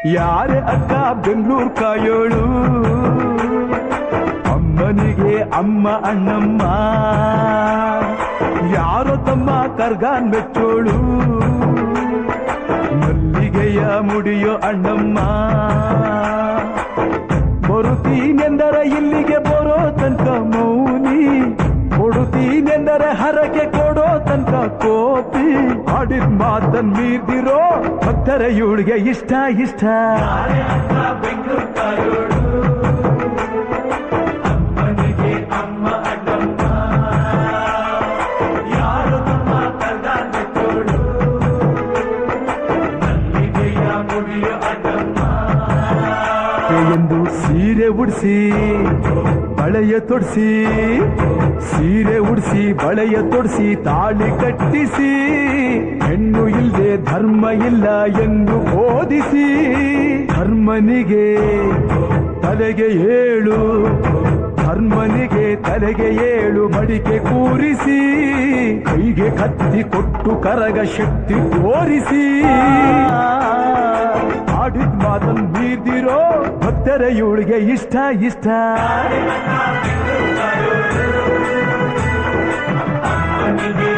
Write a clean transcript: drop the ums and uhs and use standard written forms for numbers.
ಯಾರೇ ಅಕ್ಕ ಬೆಂಗಳೂರು ಕಾಯೋಳು, ಅಮ್ಮನಿಗೆ ಅಮ್ಮ ಅಣ್ಣಮ್ಮ, ಯಾರೋ ತಮ್ಮ ಕರ್ಗಾನ್ ಮೆಚ್ಚೋಳು, ಮಲ್ಲಿಗೆಯ ಮುಡಿಯೋ ಅಣ್ಣಮ್ಮ. ಬರುತ್ತೀನೆಂದರೆ ಇಲ್ಲಿಗೆ ಬರೋ ತನಕ ಮೌನಿ, ಕೊಡುತ್ತೀನೆಂದರೆ ಹರಕೆ ಕೊಡೋ ತನಕ ಕೋಪಿ. ಆಡಿದ ಮಾತನ್ ಮೀರ್ದಿರೋ ಭಕ್ತರ ಇವಳಿಗೆ ಇಷ್ಟ ಇಷ್ಟ. ಅಮ್ಮನಿಗೆ ಅಮ್ಮ ಅಣ್ಣಮ್ಮ, ಯಾರು ತಮ್ಮ ಕರ್ಗಾನ್ ಮೆಚ್ಚೋಳು, ಮಲ್ಲಿಗೆಯ ಮುಡಿಯೋ ಅಣ್ಣಮ್ಮ. ಎಂದು ಸೀರೆ ಉಡಿಸಿ ಬಳೆಯ ತೊಡಿಸಿ, ಸೀರೆ ಉಡಿಸಿ ಬಳೆಯ ತೊಡಿಸಿ ತಾಳಿ ಕಟ್ಟಿಸಿ, ಹೆಣ್ಣು ಇಲ್ಲದೆ ಧರ್ಮ ಇಲ್ಲ ಎಂದು ಬೋಧಿಸಿ, ಧರ್ಮನಿಗೆ ತಲೆಗೆ ಏಳು, ಧರ್ಮನಿಗೆ ತಲೆಗೆ ಏಳು ಮಡಿಕೆ ಕೂರಿಸಿ, ಕೈಗೆ ಕತ್ತಿ ಕೊಟ್ಟು ಕರಗ ಶಕ್ತಿ ತೋರಿಸಿ. ಆಡಿದ ಮಾತನ್ನು ಮೀರ್ದಿರೋ ಭಕ್ತರ ಇವಳಿಗೆ ಇಷ್ಟ ಇಷ್ಟ. ಅಮ್ಮನಿಗೆ